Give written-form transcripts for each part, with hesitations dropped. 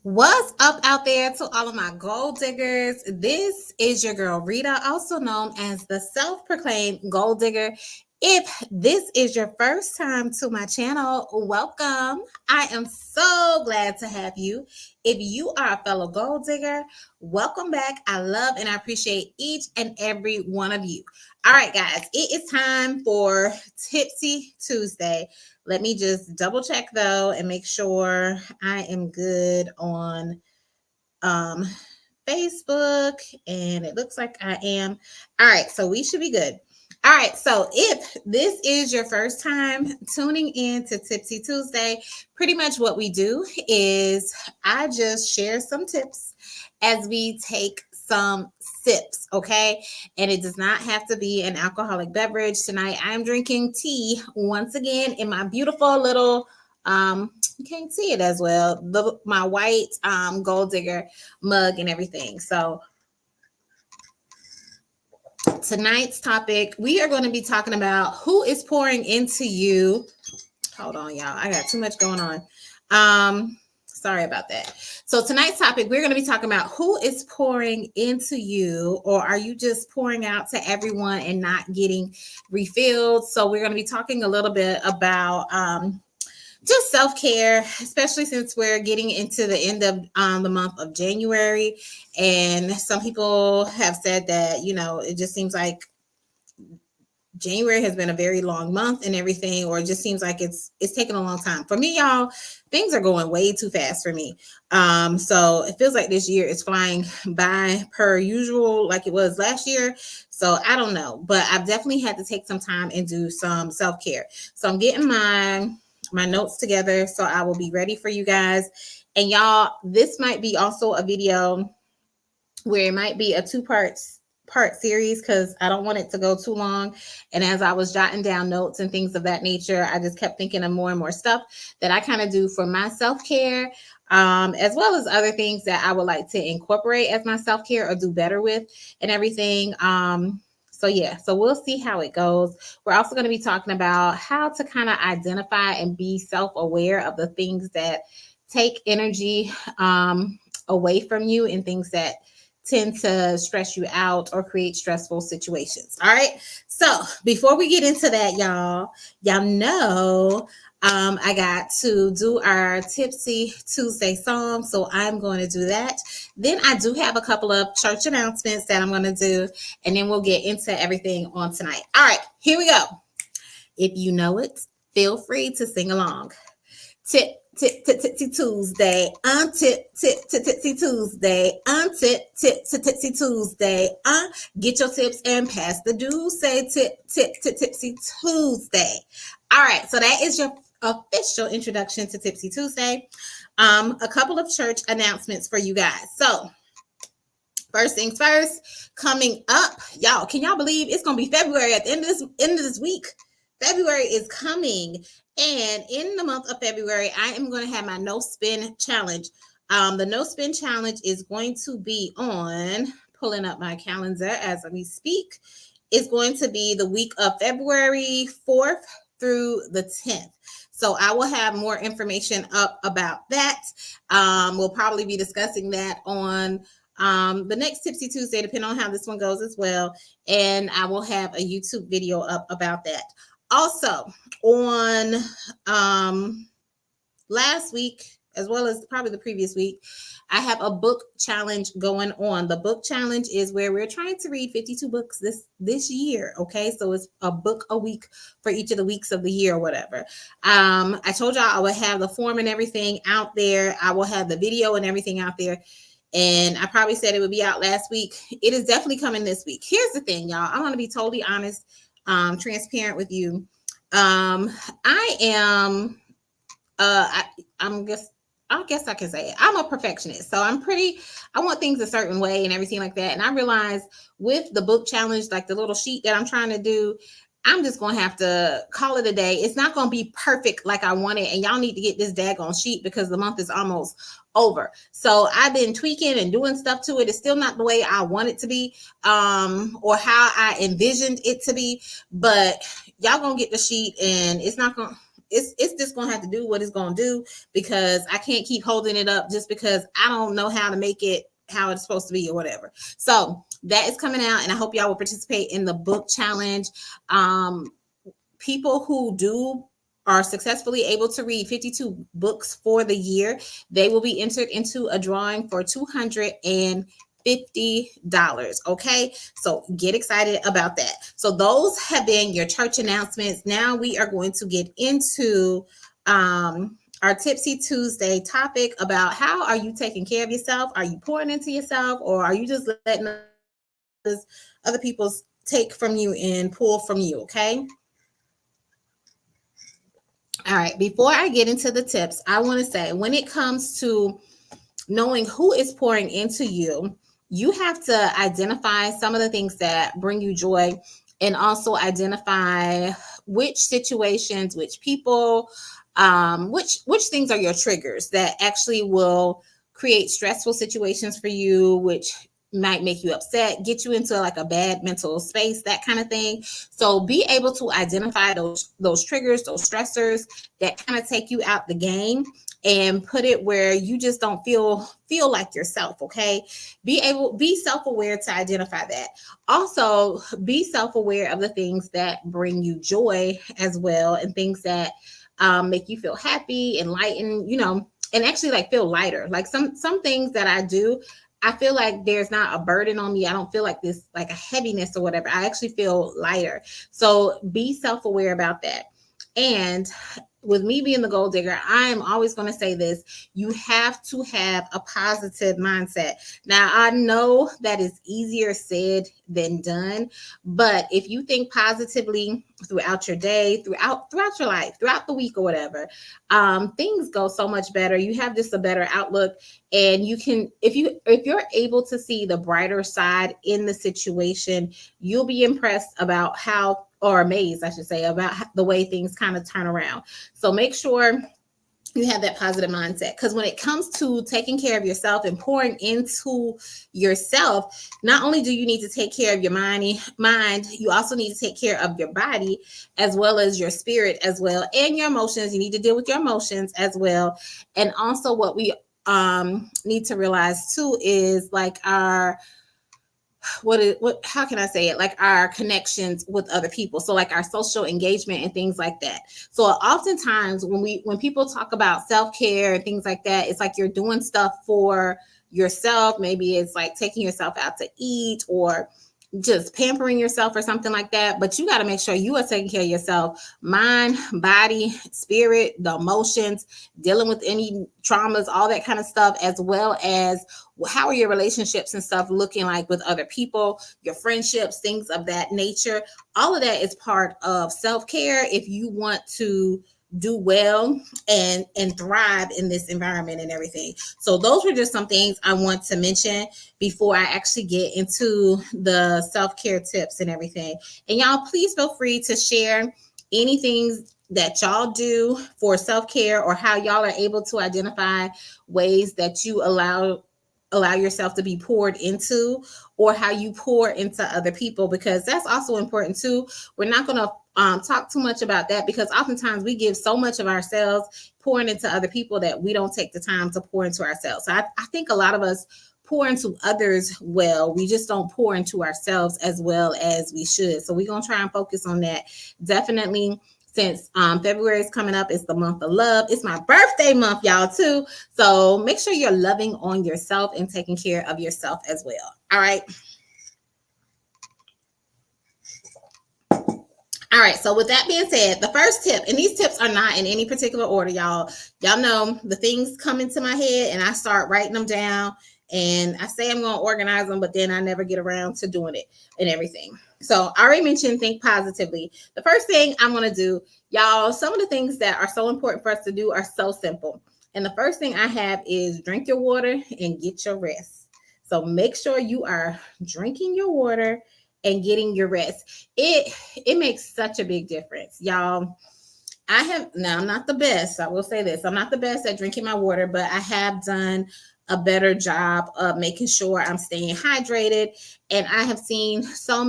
What's up out there to all of my gold diggers? This is your girl Rita, also known as the self-proclaimed gold digger. If this is your first time to my channel, welcome. I am so glad to have you. If you are a fellow gold digger, welcome back. I love and I appreciate each and every one of you. All right, guys, it is time for Tipsy Tuesday. Let me just double check though and make sure I am good on um, Facebook. And it looks like I am. All right, so we should be good. All right, so if this is your first time tuning in to Tipsy Tuesday, pretty much what we do is I just share some tips as we take some sips, okay? And it does not have to be an alcoholic beverage. Tonight, I'm drinking tea once again in my beautiful little, you can't see it as well, my white gold digger mug and everything. So tonight's topic, we are going to be talking about who is pouring into you. Hold on, y'all. I got too much going on. Sorry about that. So tonight's topic, we're going to be talking about who is pouring into you, or are you just pouring out to everyone and not getting refilled? So we're going to be talking a little bit about just self-care, especially since we're getting into the end of the month of January. And some people have said that, it just seems like January has been a very long month and everything, or it just seems like it's taking a long time. For me, y'all, things are going way too fast for me. So it feels like this year is flying by per usual, like it was last year. So I don't know, but I've definitely had to take some time and do some self-care. So I'm getting my notes together so I will be ready for you guys. And y'all, this might be also a video where it might be a part series because I don't want it to go too long. And as I was jotting down notes and things of that nature, I just kept thinking of more and more stuff that I kind of do for my self-care, as well as other things that I would like to incorporate as my self-care or do better with and everything. So we'll see how it goes. We're also going to be talking about how to kind of identify and be self-aware of the things that take energy away from you and things that tend to stress you out or create stressful situations. All right. So before we get into that, y'all know I got to do our Tipsy Tuesday song. So I'm going to do that. Then I do have a couple of church announcements that I'm going to do. And then we'll get into everything on tonight. All right, here we go. If you know it, feel free to sing along. Tipsy Tuesday, Tipsy Tuesday, Tipsy Tuesday, get your tips and pass the due. Say Tipsy Tuesday. All right, so that is your official introduction to Tipsy Tuesday. A couple of church announcements for you guys. So first things first, coming up, y'all, can y'all believe it's gonna be February at the end of this week? February is coming. And in the month of February, I am going to have my no spin challenge. The no spin challenge is going to be on, pulling up my calendar as we speak, is going to be the week of February 4th through the 10th. So I will have more information up about that. We'll probably be discussing that on the next Tipsy Tuesday, depending on how this one goes as well. And I will have a YouTube video up about that. Also, on last week, as well as probably the previous week, I have a book challenge going on. The book challenge is where we're trying to read 52 books this year. Okay, so it's a book a week for each of the weeks of the year or whatever. I told y'all I would have the form and everything out there. I will have the video and everything out there. And I probably said it would be out last week. It is definitely coming this week. Here's the thing, y'all. I'm going to be totally honest, transparent with you. I am, I guess I can say it. I'm a perfectionist. So I want things a certain way and everything like that. And I realize with the book challenge, like the little sheet that I'm trying to do, I'm just going to have to call it a day. It's not going to be perfect like I want it. And y'all need to get this daggone sheet because the month is almost over. So I've been tweaking and doing stuff to it. It's still not the way I want it to be, or how I envisioned it to be. But y'all going to get the sheet and it's not going to, it's just gonna have to do what it's gonna do, because I can't keep holding it up just because I don't know how to make it how it's supposed to be or whatever. So that is coming out, and I hope y'all will participate in the book challenge. People who are successfully able to read 52 books for the year, they will be entered into a drawing for $250. Okay, so get excited about that. So those have been your church announcements. Now we are going to get into our Tipsy Tuesday topic about how are you taking care of yourself? Are you pouring into yourself, or are you just letting other people take from you and pull from you? Okay. All right. Before I get into the tips, I want to say, when it comes to knowing who is pouring into you, you have to identify some of the things that bring you joy, and also identify which situations, which people, which things are your triggers that actually will create stressful situations for you, which might make you upset, get you into like a bad mental space, that kind of thing. So be able to identify those triggers, those stressors that kind of take you out the game, and put it where you just don't feel like yourself. Okay, be self-aware to identify that. Also, be self-aware of the things that bring you joy as well, and things that make you feel happy, enlightened, and actually like feel lighter. Like some things that I do, I feel like there's not a burden on me. I don't feel like this, like a heaviness or whatever. I actually feel lighter. So be self-aware about that. And with me being the gold digger, I am always going to say this: you have to have a positive mindset. Now, I know that is easier said than done, but if you think positively throughout your day, throughout your life, throughout the week or whatever, things go so much better. You have just a better outlook, and you can, if you're able to see the brighter side in the situation, you'll be impressed about or amazed, I should say, about the way things kind of turn around. So make sure you have that positive mindset, because when it comes to taking care of yourself and pouring into yourself, not only do you need to take care of your mind, you also need to take care of your body as well as your spirit as well, and your emotions. You need to deal with your emotions as well. And also what we need to realize too is like how can I say it? Like our connections with other people. So like our social engagement and things like that. So oftentimes when people talk about self-care and things like that, it's like you're doing stuff for yourself. Maybe it's like taking yourself out to eat, or just pampering yourself or something like that. But you got to make sure you are taking care of yourself, mind, body, spirit, the emotions, dealing with any traumas, all that kind of stuff, as well as how are your relationships and stuff looking like with other people, your friendships, things of that nature. All of that is part of self-care if you want to do well and thrive in this environment and everything. So those were just some things I want to mention before I actually get into the self-care tips and everything. And y'all, please feel free to share anything that y'all do for self-care, or how y'all are able to identify ways that you allow yourself to be poured into, or how you pour into other people, because that's also important too. We're not going to talk too much about that, because oftentimes we give so much of ourselves pouring into other people that we don't take the time to pour into ourselves. So I think a lot of us pour into others well. We just don't pour into ourselves as well as we should. So we're going to try and focus on that. Definitely. Since February is coming up, it's the month of love. It's my birthday month, y'all, too. So make sure you're loving on yourself and taking care of yourself as well. All right. All right. So with that being said, the first tip, and these tips are not in any particular order, y'all. Y'all know the things come into my head and I start writing them down, and I say I'm going to organize them, but then I never get around to doing it and everything. So I already mentioned think positively. The first thing I'm going to do, y'all, some of the things that are so important for us to do are so simple. And the first thing I have is drink your water and get your rest. So make sure you are drinking your water and getting your rest. It makes such a big difference, y'all. I'm not the best. I will say this. I'm not the best at drinking my water, but I have done a better job of making sure I'm staying hydrated. And I have seen some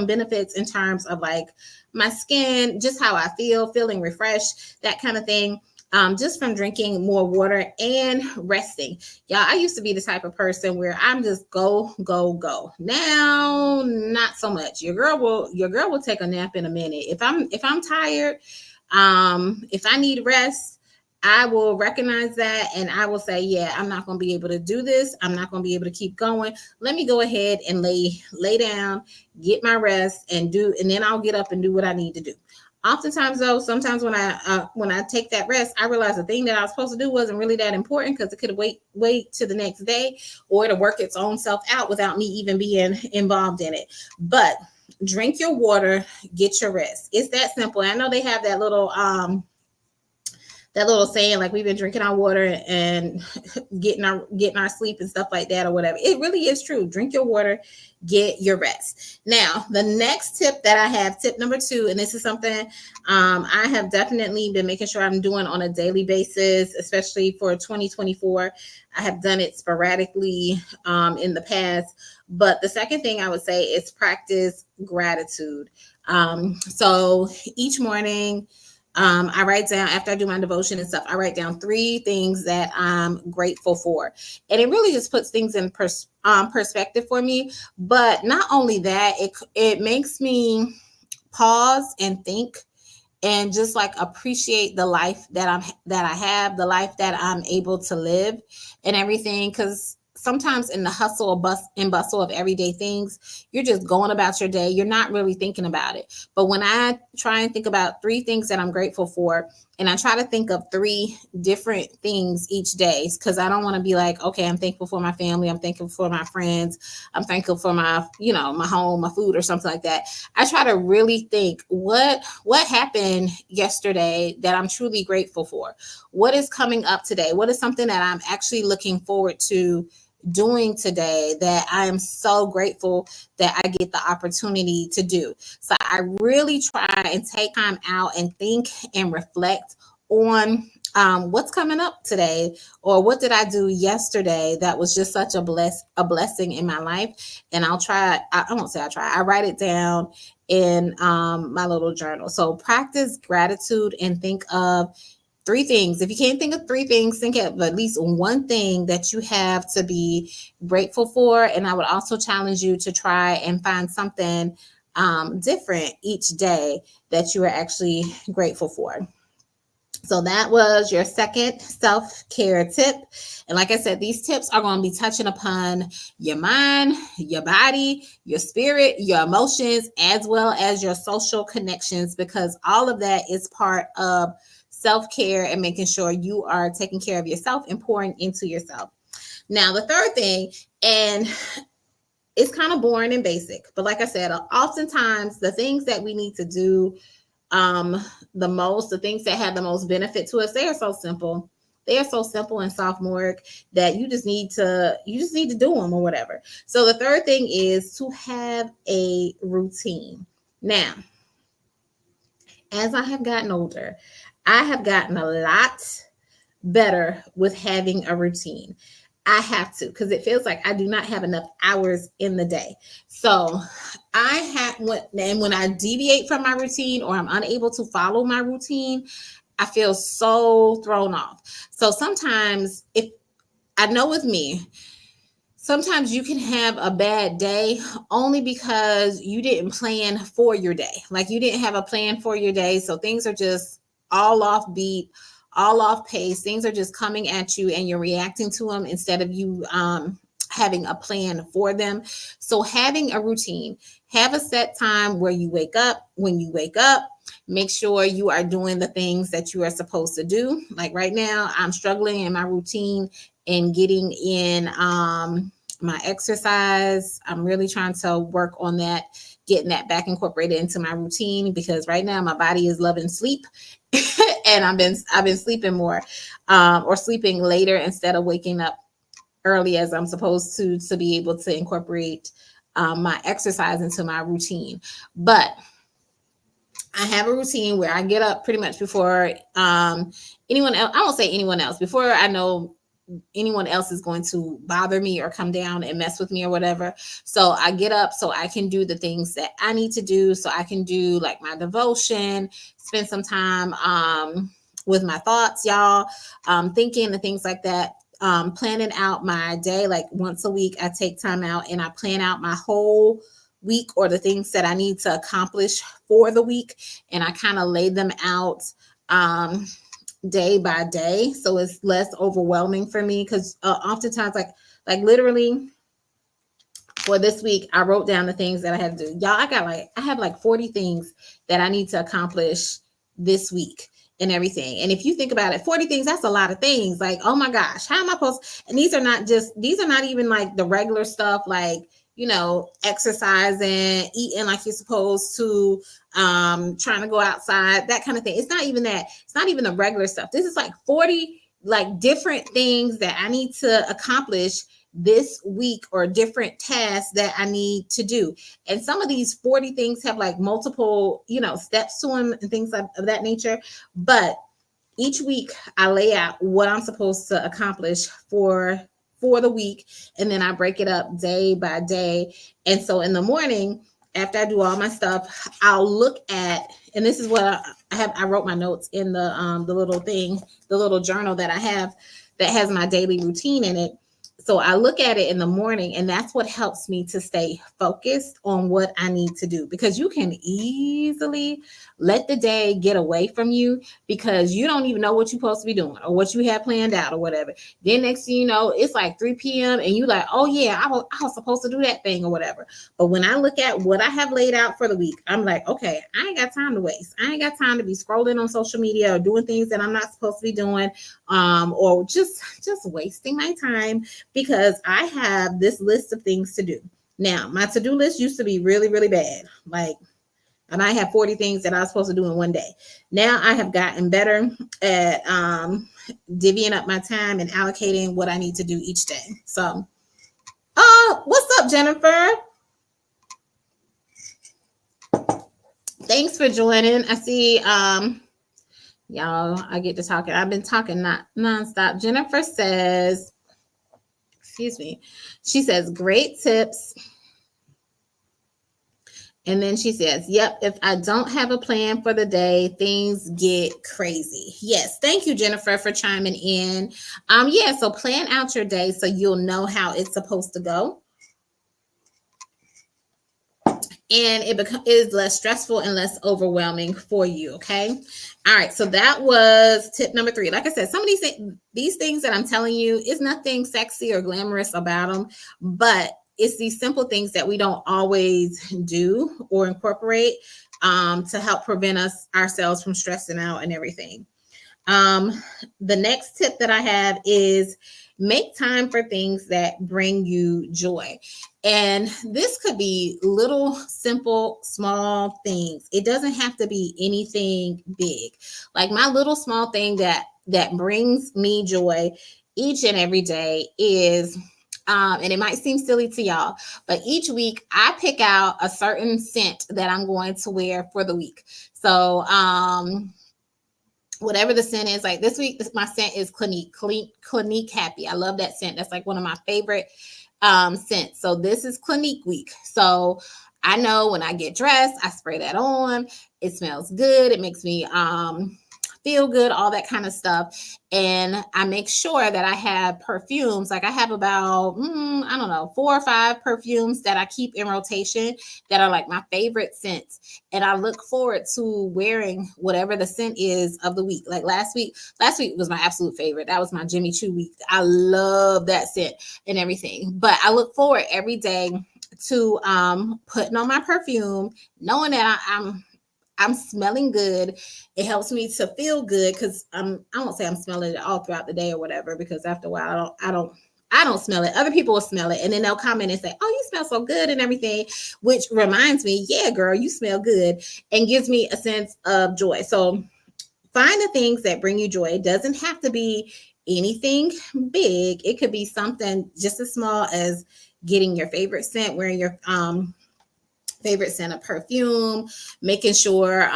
benefits in terms of like my skin, just how I feel, feeling refreshed, that kind of thing. Just from drinking more water and resting. Y'all, I used to be the type of person where I'm just go, go, go. Now, not so much. Your girl will take a nap in a minute. If I'm tired, if I need rest, I will recognize that and I will say, yeah, I'm not going to be able to do this. I'm not going to be able to keep going. Let me go ahead and lay down, get my rest and then I'll get up and do what I need to do. Oftentimes though, sometimes when I take that rest, I realize the thing that I was supposed to do wasn't really that important because it could wait to the next day or to work its own self out without me even being involved in it. But drink your water, get your rest. It's that simple. I know they have that little saying like we've been drinking our water and getting our sleep and stuff like that or whatever. It really is true. Drink your water, get your rest. Now, the next tip that I have, tip number 2, and this is something I have definitely been making sure I'm doing on a daily basis, especially for 2024. I have done it sporadically in the past. But the second thing I would say is practice gratitude. So each morning, I write down, after I do my devotion and stuff, I write down 3 things that I'm grateful for. And it really just puts things in perspective for me. But not only that, it makes me pause and think and just like appreciate the life that I have, the life that I'm able to live and everything. Because sometimes in the hustle and bustle of everyday things, you're just going about your day. You're not really thinking about it. But when I try and think about 3 things that I'm grateful for, and I try to think of 3 different things each day, because I don't want to be like, okay, I'm thankful for my family. I'm thankful for my friends. I'm thankful for my home, my food or something like that. I try to really think what happened yesterday that I'm truly grateful for. What is coming up today? What is something that I'm actually looking forward to doing today that I am so grateful that I get the opportunity to do. So I really try and take time out and think and reflect on what's coming up today, or what did I do yesterday that was just such a blessing in my life. And I won't say I try, I write it down in my little journal. So practice gratitude and think of 3 things. If you can't think of 3 things, think of at least one thing that you have to be grateful for. And I would also challenge you to try and find something different each day that you are actually grateful for. So that was your second self-care tip. And like I said, these tips are going to be touching upon your mind, your body, your spirit, your emotions, as well as your social connections, because all of that is part of self-care and making sure you are taking care of yourself and pouring into yourself. Now, the third thing, and it's kind of boring and basic, but like I said, oftentimes the things that we need to do the things that have the most benefit to us, they are so simple. They are so simple and sophomoric that you just need to do them or whatever. So the third thing is to have a routine. Now, as I have gotten older, I have gotten a lot better with having a routine. I have to, because it feels like I do not have enough hours in the day. So when I deviate from my routine or I'm unable to follow my routine, I feel so thrown off. So sometimes, if I know with me, sometimes you can have a bad day only because you didn't plan for your day. Like you didn't have a plan for your day. So things are just all off beat, all off pace. Things are just coming at you and you're reacting to them instead of you having a plan for them. So having a routine, have a set time where you wake up. When you wake up, make sure you are doing the things that you are supposed to do. Like right now, I'm struggling in my routine and getting in my exercise. I'm really trying to work on that, getting that back incorporated into my routine, because right now my body is loving sleep and I've been sleeping more or sleeping later instead of waking up early as I'm supposed to be able to incorporate my exercise into my routine. But I have a routine where I get up pretty much before anyone else. I won't say anyone else, before I know anyone else is going to bother me or come down and mess with me or whatever. So I get up so I can do the things that I need to do. So I can do like my devotion, spend some time with my thoughts, y'all, thinking and things like that. Planning out my day, like once a week, I take time out and I plan out my whole week or the things that I need to accomplish for the week. And I kind of lay them out day by day, so it's less overwhelming for me, because oftentimes like literally for this week I wrote down the things that I had to do. Y'all, I have like 40 things that I need to accomplish this week and everything. And if you think about it, 40 things, that's a lot of things. Like, oh my gosh, how am I supposed, and these are not even like the regular stuff, like, you know, exercising, eating like you're supposed to, trying to go outside, that kind of thing. It's not even that. It's not even the regular stuff. This is like 40 like different things that I need to accomplish this week, or different tasks that I need to do. And some of these 40 things have like multiple, you know, steps to them and things of that nature. But each week I lay out what I'm supposed to accomplish for the week, and then I break it up day by day. And so in the morning, after I do all my stuff, I'll look at, and this is what I have. I wrote my notes in the little thing, the little journal that I have that has my daily routine in it. So I look at it in the morning, and that's what helps me to stay focused on what I need to do, because you can easily let the day get away from you because you don't even know what you're supposed to be doing or what you have planned out or whatever. Then next thing you know, it's like 3 p.m. and you like, oh yeah, I was supposed to do that thing or whatever. But when I look at what I have laid out for the week, I'm like, okay, I ain't got time to waste. I ain't got time to be scrolling on social media or doing things that I'm not supposed to be doing, or just wasting my time, because I have this list of things to do. Now, my to-do list used to be really, really bad. Like, and I have 40 things that I was supposed to do in one day. Now I have gotten better at divvying up my time and allocating what I need to do each day. So, what's up, Jennifer? Thanks for joining. I see, y'all, I get to talking. I've been talking not nonstop. Jennifer says, excuse me, she says, great tips. And then she says, yep, if I don't have a plan for the day, things get crazy. Yes. Thank you, Jennifer, for chiming in. Yeah, so plan out your day so you'll know how it's supposed to go. And it is less stressful and less overwhelming for you. Okay. All right. So that was tip number 3. Like I said, some of these things that I'm telling you is nothing sexy or glamorous about them, but it's these simple things that we don't always do or incorporate to help prevent ourselves from stressing out and everything. The next tip that I have is make time for things that bring you joy. And this could be little, simple, small things. It doesn't have to be anything big. Like my little small thing that brings me joy each and every day is, and it might seem silly to y'all, but each week I pick out a certain scent that I'm going to wear for the week. So, whatever the scent is, like this week, my scent is Clinique Happy. I love that scent. That's like one of my favorite scents. So this is Clinique week. So I know when I get dressed, I spray that on. It smells good. It makes me feel good, all that kind of stuff. And I make sure that I have perfumes. Like I have about, 4 or 5 perfumes that I keep in rotation that are like my favorite scents. And I look forward to wearing whatever the scent is of the week. Like last week was my absolute favorite. That was my Jimmy Choo week. I love that scent and everything. But I look forward every day to putting on my perfume, knowing that I'm smelling good. It helps me to feel good because I won't say I'm smelling it all throughout the day or whatever, because after a while I don't smell it. Other people will smell it and then they'll comment and say, oh, you smell so good and everything, which reminds me, yeah, girl, you smell good, and gives me a sense of joy. So find the things that bring you joy. It doesn't have to be anything big. It could be something just as small as getting your favorite scent, wearing your favorite scent of perfume, making sure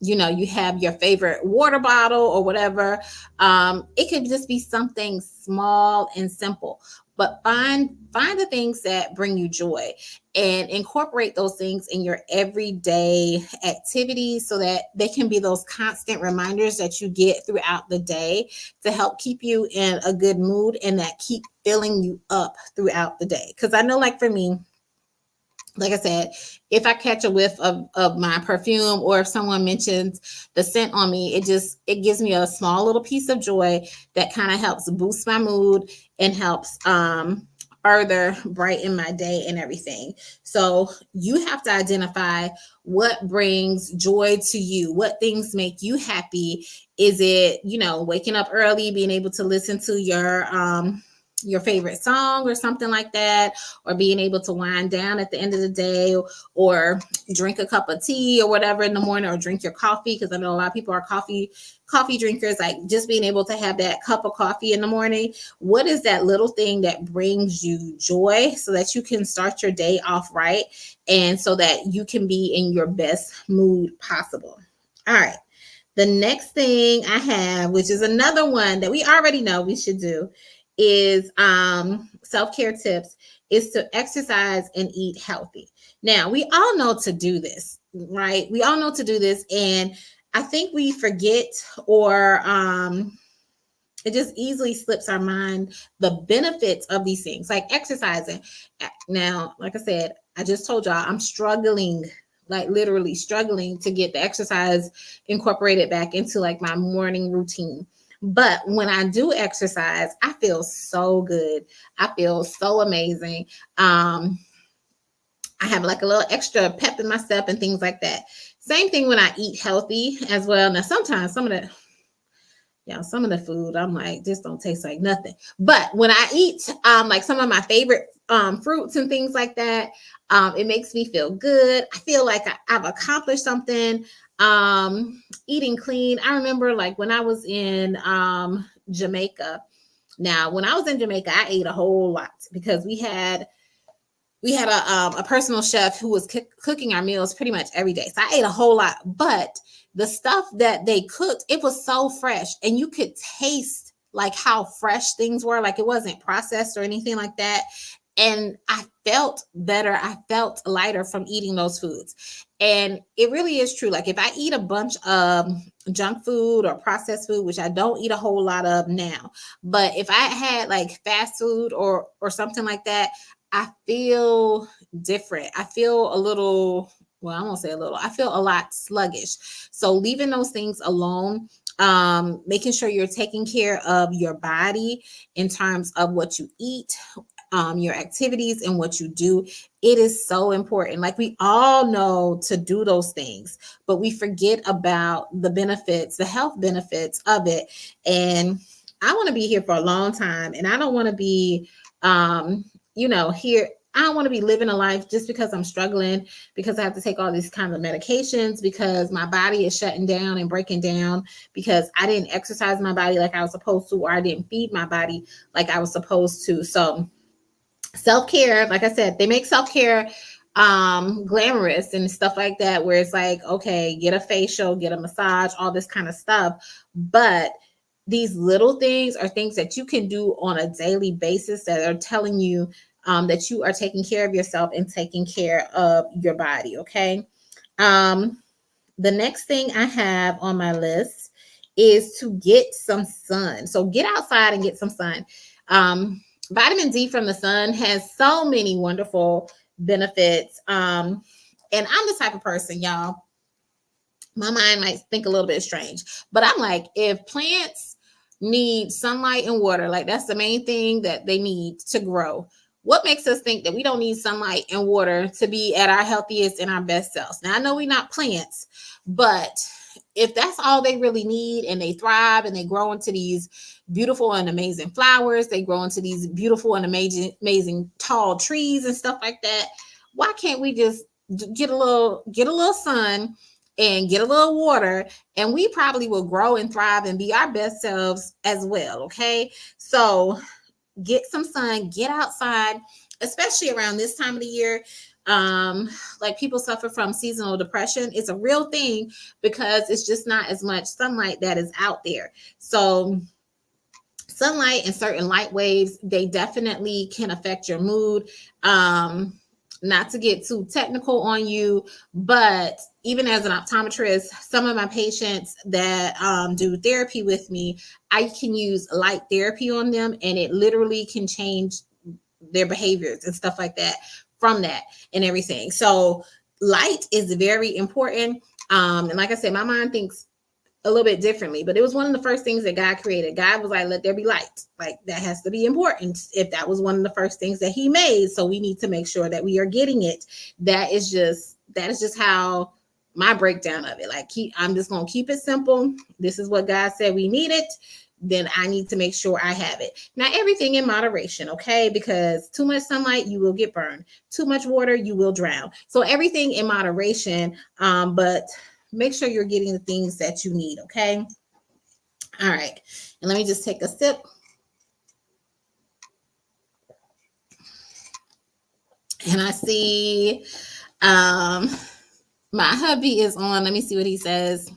you have your favorite water bottle or whatever. It could just be something small and simple, but find the things that bring you joy and incorporate those things in your everyday activities so that they can be those constant reminders that you get throughout the day to help keep you in a good mood and that keep filling you up throughout the day. Because I know, like for me, like I said, if I catch a whiff of my perfume or if someone mentions the scent on me, it gives me a small little piece of joy that kind of helps boost my mood and helps further brighten my day and everything. So you have to identify what brings joy to you, what things make you happy. Is it, waking up early, being able to listen to your favorite song or something like that, or being able to wind down at the end of the day, or drink a cup of tea or whatever in the morning, or drink your coffee, because I know a lot of people are coffee drinkers, like just being able to have that cup of coffee in the morning. What is that little thing that brings you joy so that you can start your day off right and so that you can be in your best mood possible? All right. The next thing I have, which is another one that we already know we should do, is self-care tips, is to exercise and eat healthy. Now, we all know to do this, right? We all know to do this, and I think we forget, or it just easily slips our mind the benefits of these things, like exercising. Now, like I said, I just told y'all I'm struggling, like literally struggling to get the exercise incorporated back into like my morning routine. But when I do exercise, I feel so good. I feel so amazing. I have like a little extra pep in my step and things like that. Same thing when I eat healthy as well. Now, sometimes some of the food, I'm like, this don't taste like nothing. But when I eat like some of my favorite fruits and things like that, it makes me feel good. I feel like I've accomplished something. Eating clean. I remember like when I was in Jamaica. Now, when I was in Jamaica, I ate a whole lot because we had a personal chef who was cooking our meals pretty much every day. So I ate a whole lot, but the stuff that they cooked, it was so fresh, and you could taste like how fresh things were. Like it wasn't processed or anything like that. And I felt better. I felt lighter from eating those foods. And it really is true. Like if I eat a bunch of junk food or processed food, which I don't eat a whole lot of now, but if I had like fast food or something like that, I feel different. I feel a little, well, I won't say a little, I feel a lot sluggish. So leaving those things alone, making sure you're taking care of your body in terms of what you eat, your activities and what you do, it is so important. Like we all know to do those things, but we forget about the benefits, the health benefits of it. And I want to be here for a long time, and I don't want to be, here. I don't want to be living a life just because I'm struggling, because I have to take all these kinds of medications, because my body is shutting down and breaking down, because I didn't exercise my body like I was supposed to, or I didn't feed my body like I was supposed to. So self-care, like I said, they make self-care glamorous and stuff like that, where it's like, okay, get a facial, get a massage, all this kind of stuff. But these little things are things that you can do on a daily basis that are telling you that you are taking care of yourself and taking care of your body. Okay. The next thing I have on my list is to get some sun. So get outside and get some sun. Vitamin D from the sun has so many wonderful benefits. And I'm the type of person, y'all, my mind might think a little bit strange, but I'm like, if plants need sunlight and water, like that's the main thing that they need to grow, what makes us think that we don't need sunlight and water to be at our healthiest and our best selves? Now, I know we're not plants, but if that's all they really need, and they thrive and they grow into these beautiful and amazing flowers, they grow into these beautiful and amazing tall trees and stuff like that, why can't we just get a little sun and get a little water, and we probably will grow and thrive and be our best selves as well? Okay. So get some sun, get outside, especially around this time of the year. like people suffer from seasonal depression. It's a real thing because it's just not as much sunlight that is out there. So sunlight and certain light waves, they definitely can affect your mood. Not to get too technical on you, but even as an optometrist, some of my patients that do therapy with me, I can use light therapy on them, and it literally can change their behaviors and stuff like that from that and everything. So light is very important. And like I said, my mind thinks a little bit differently, but it was one of the first things that God created. God was like, let there be light. Like that has to be important if that was one of the first things that he made. So we need to make sure that we are getting it. That is just how my breakdown of it. Like I'm just going to keep it simple. This is what God said we needed. Then I need to make sure I have it. Now, everything in moderation, okay? Because too much sunlight, you will get burned. Too much water, you will drown. So everything in moderation, but make sure you're getting the things that you need, okay? All right. And let me just take a sip. And I see my hubby is on. Let me see what he says.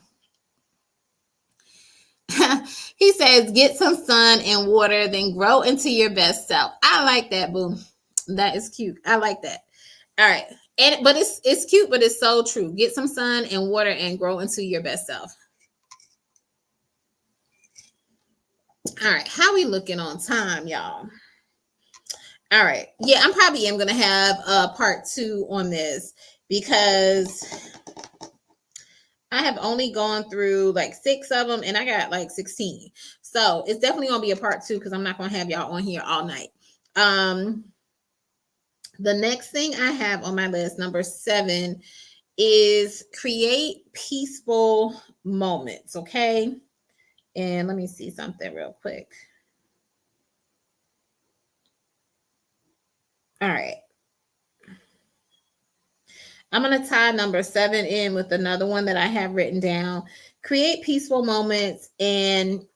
He says, get some sun and water, then grow into your best self. I like that, boo. That is cute. I like that. All right. But it's cute, but it's so true. Get some sun and water and grow into your best self. All right. How we looking on time, y'all? All right. Yeah, I'm probably going to have a part 2 on this because I have only gone through like 6 of them and I got like 16. So it's definitely going to be a part 2 because I'm not going to have y'all on here all night. The next thing I have on my list, number 7, is create peaceful moments, okay? And let me see something real quick. All right. I'm going to tie number 7 in with another one that I have written down. Create peaceful moments and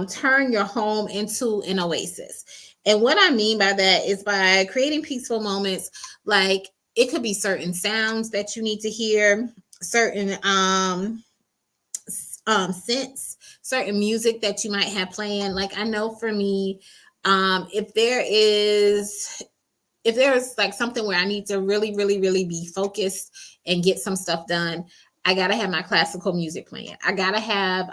turn your home into an oasis. And what I mean by that is by creating peaceful moments, like it could be certain sounds that you need to hear, certain scents, certain music that you might have playing. Like I know for me, if there's like something where I need to really, really, really be focused and get some stuff done, I gotta have my classical music playing. I gotta have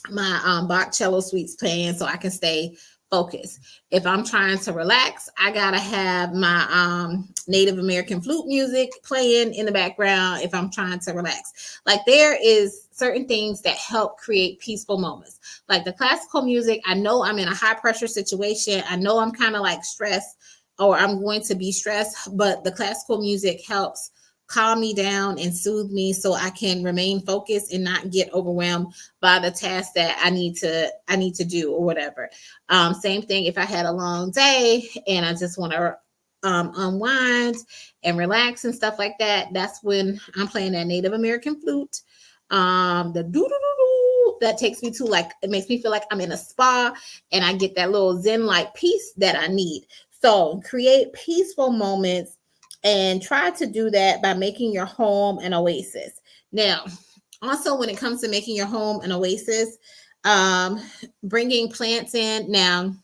my Bach cello suites playing so I can stay focused. If I'm trying to relax, I gotta have my Native American flute music playing in the background if I'm trying to relax. Like there is certain things that help create peaceful moments. Like the classical music, I know I'm in a high pressure situation. I know I'm kind of like stressed or I'm going to be stressed, but the classical music helps calm me down and soothe me so I can remain focused and not get overwhelmed by the task that I need to do or whatever. Same thing if I had a long day and I just want to unwind and relax and stuff like that. That's when I'm playing that Native American flute. The doo-doo-doo-doo, that takes me to like, it makes me feel like I'm in a spa and I get that little Zen-like peace that I need. So create peaceful moments and try to do that by making your home an oasis. Now, also when it comes to making your home an oasis, bringing plants in. Now,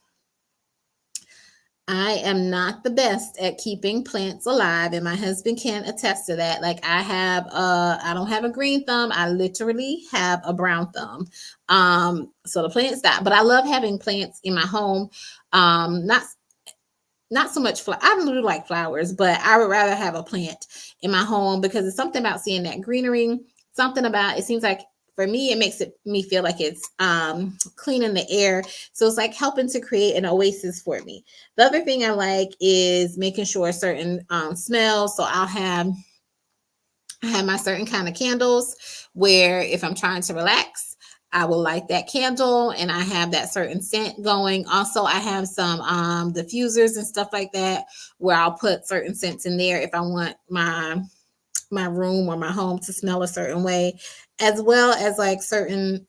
I am not the best at keeping plants alive, and my husband can attest to that. Like I don't have a green thumb. I literally have a brown thumb. So the plants die, but I love having plants in my home. Not so much I don't really like flowers, but I would rather have a plant in my home because it's something about seeing that greenery, something about, it seems like for me, it makes me feel like it's cleaning the air. So it's like helping to create an oasis for me. The other thing I like is making sure certain smells. So I have my certain kind of candles where if I'm trying to relax, I will light that candle and I have that certain scent going. Also, I have some diffusers and stuff like that where I'll put certain scents in there if I want my room or my home to smell a certain way, as well as like certain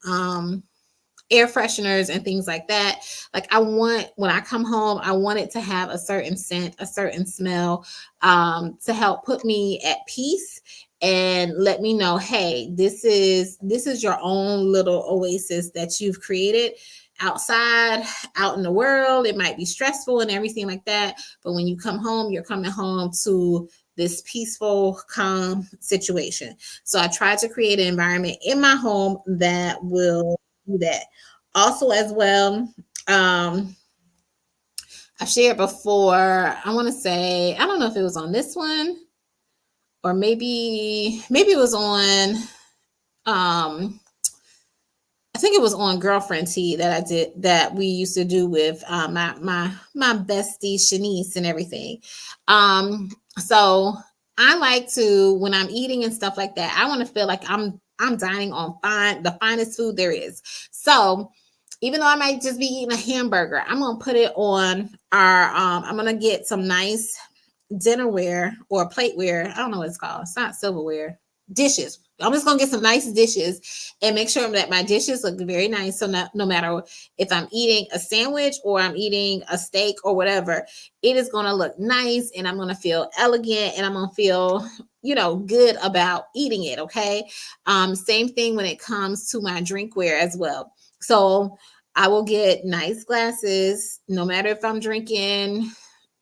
air fresheners and things like that. Like I want, when I come home, I want it to have a certain scent, a certain smell, to help put me at peace and let me know, hey, this is your own little oasis that you've created outside, out in the world. It might be stressful and everything like that, but when you come home, you're coming home to this peaceful, calm situation. So I try to create an environment in my home that will do that. Also, as well, I've shared before, I want to say, I don't know if it was on this one or maybe it was on I think it was on Girlfriend Tea that I did, that we used to do with my bestie Shanice and everything. So I like to, when I'm eating and stuff like that, I want to feel like I'm dining on the finest food there is. So even though I might just be eating a hamburger, I'm gonna put it on I'm gonna get some nice dinnerware or plateware. I don't know what it's called. It's not silverware. Dishes. I'm just gonna get some nice dishes and make sure that my dishes look very nice. So no matter if I'm eating a sandwich or I'm eating a steak or whatever, it is gonna look nice and I'm gonna feel elegant and I'm gonna feel, good about eating it. Okay. Same thing when it comes to my drinkware as well. So I will get nice glasses, no matter if I'm drinking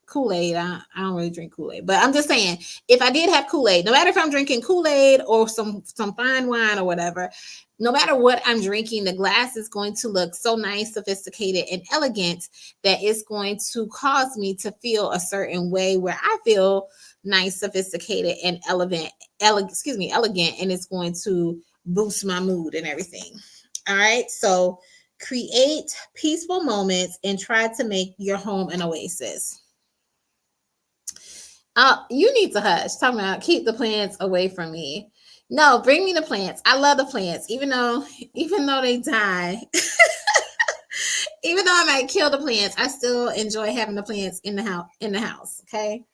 Kool-Aid. I don't really drink Kool-Aid, but I'm just saying, if I did have Kool-Aid, no matter if I'm drinking Kool-Aid or some fine wine or whatever, no matter what I'm drinking, the glass is going to look so nice, sophisticated, and elegant that it's going to cause me to feel a certain way where I feel nice, sophisticated, and elegant, and it's going to boost my mood and everything. All right, so create peaceful moments and try to make your home an oasis. You need to hush. Talking about keep the plants away from me. No, bring me the plants. I love the plants, even though they die. Even though I might kill the plants, I still enjoy having the plants in the house. Okay.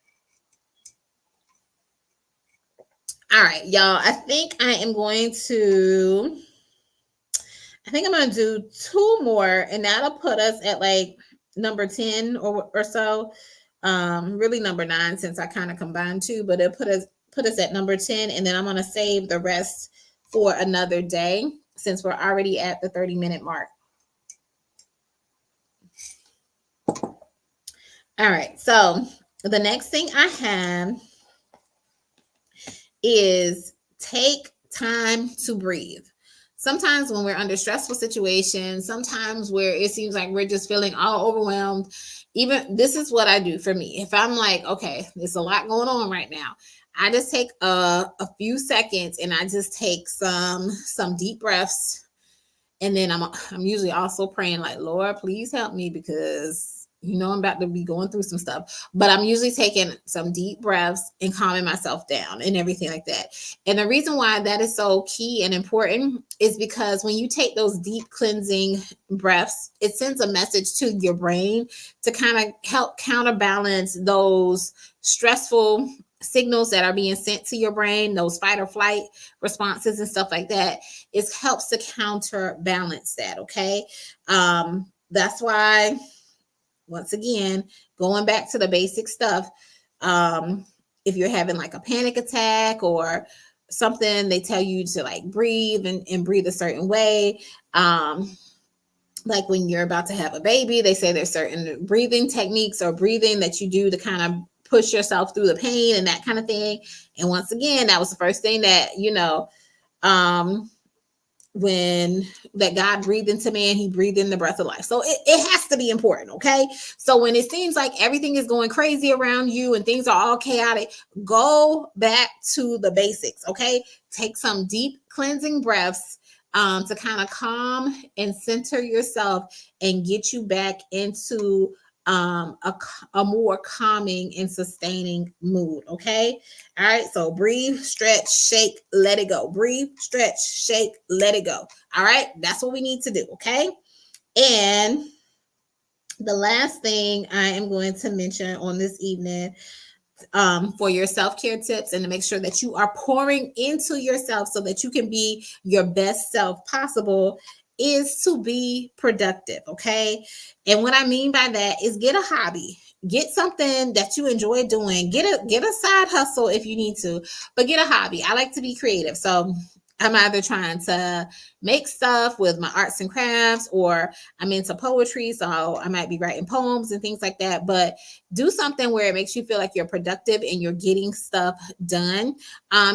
All right, y'all. I think I'm going to do two more, and that'll put us at like number 10 or so. Really number 9, since I kind of combined two, but it'll put us at number 10, and then I'm going to save the rest for another day since we're already at the 30-minute mark. All right, so the next thing I have is take time to breathe. Sometimes when we're under stressful situations, sometimes where it seems like we're just feeling all overwhelmed, even this is what I do for me. If I'm like, okay, there's a lot going on right now, I just take a few seconds and I just take some deep breaths. And then I'm usually also praying like, Lord, please help me, because I'm about to be going through some stuff, but I'm usually taking some deep breaths and calming myself down and everything like that. And the reason why that is so key and important is because when you take those deep cleansing breaths, it sends a message to your brain to kind of help counterbalance those stressful signals that are being sent to your brain, those fight or flight responses and stuff like that. It helps to counterbalance that. Okay. That's why, once again, going back to the basic stuff, if you're having like a panic attack or something, they tell you to like breathe and breathe a certain way. Like when you're about to have a baby, they say there's certain breathing techniques or breathing that you do to kind of push yourself through the pain and that kind of thing. And once again, that was the first thing that, when that God breathed into man, he breathed in the breath of life. So it has to be important. Okay. So when it seems like everything is going crazy around you and things are all chaotic, go back to the basics. Okay. Take some deep cleansing breaths to kind of calm and center yourself and get you back into a more calming and sustaining mood. Okay. All right. So breathe, stretch, shake, let it go. Breathe, stretch, shake, let it go. All right. That's what we need to do. Okay. And the last thing I am going to mention on this evening, for your self-care tips and to make sure that you are pouring into yourself so that you can be your best self possible, is to be productive, okay? And what I mean by that is get a hobby. Get something that you enjoy doing. Get a side hustle if you need to, but get a hobby. I like to be creative. So I'm either trying to make stuff with my arts and crafts, or I'm into poetry, so I might be writing poems and things like that. But do something where it makes you feel like you're productive and you're getting stuff done,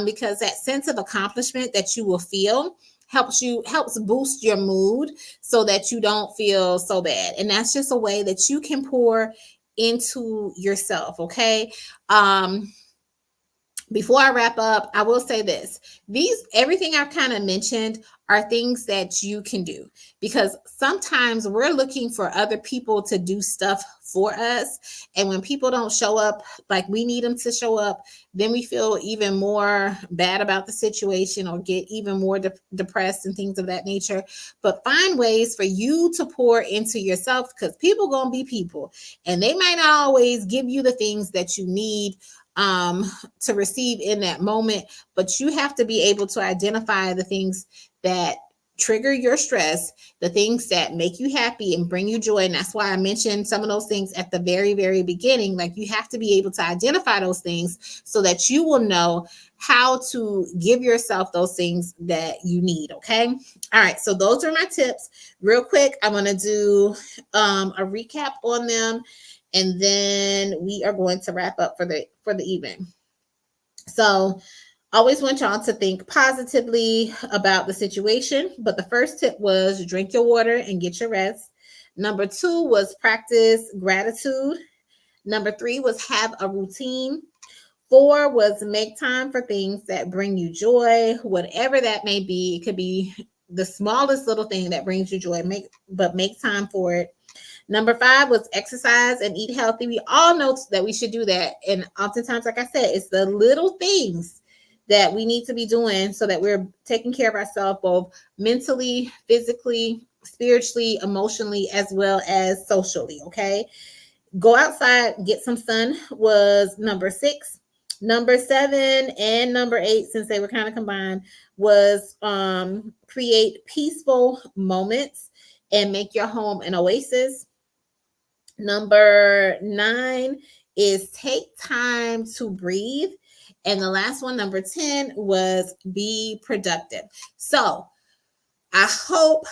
because that sense of accomplishment that you will feel helps boost your mood so that you don't feel so bad. And that's just a way that you can pour into yourself. Okay. Before I wrap up, I will say this. Everything I've kind of mentioned are things that you can do, because sometimes we're looking for other people to do stuff for us. And when people don't show up like we need them to show up, then we feel even more bad about the situation or get even more depressed and things of that nature. But find ways for you to pour into yourself, because people going to be people, and they might not always give you the things that you need to receive in that moment, but you have to be able to identify the things that trigger your stress, the things that make you happy and bring you joy. And that's why I mentioned some of those things at the very, very beginning. Like, you have to be able to identify those things so that you will know how to give yourself those things that you need. Okay. All right. So those are my tips. Real quick, I'm going to do a recap on them, and then we are going to wrap up for the evening. So always want y'all to think positively about the situation. But the first tip was drink your water and get your rest. Number 2 was practice gratitude. Number 3 was have a routine. 4 was make time for things that bring you joy, whatever that may be. It could be the smallest little thing that brings you joy, make time for it. Number 5 was exercise and eat healthy. We all know that we should do that. And oftentimes, like I said, it's the little things that we need to be doing so that we're taking care of ourselves, both mentally, physically, spiritually, emotionally, as well as socially. Okay. Go outside, get some sun was number 6. Number 7 and number 8, since they were kind of combined, was create peaceful moments and make your home an oasis. Number 9 is take time to breathe. And the last one, number 10, was be productive. So I hope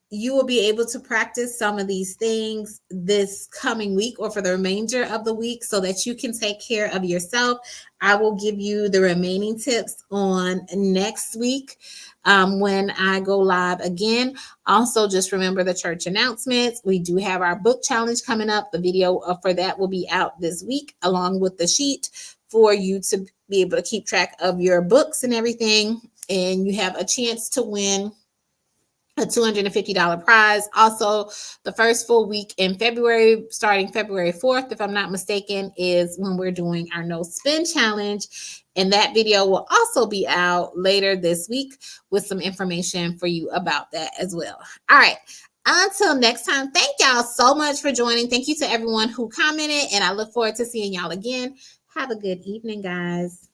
you will be able to practice some of these things this coming week or for the remainder of the week so that you can take care of yourself. I will give you the remaining tips on next week when I go live again. Also, just remember the church announcements. We do have our book challenge coming up. The video for that will be out this week, along with the sheet for you to be able to keep track of your books and everything. And you have a chance to win a $250 prize. Also, the first full week in February, starting February 4th, if I'm not mistaken, is when we're doing our no spin challenge. And that video will also be out later this week with some information for you about that as well. All right. Until next time, thank y'all so much for joining. Thank you to everyone who commented, and I look forward to seeing y'all again. Have a good evening, guys.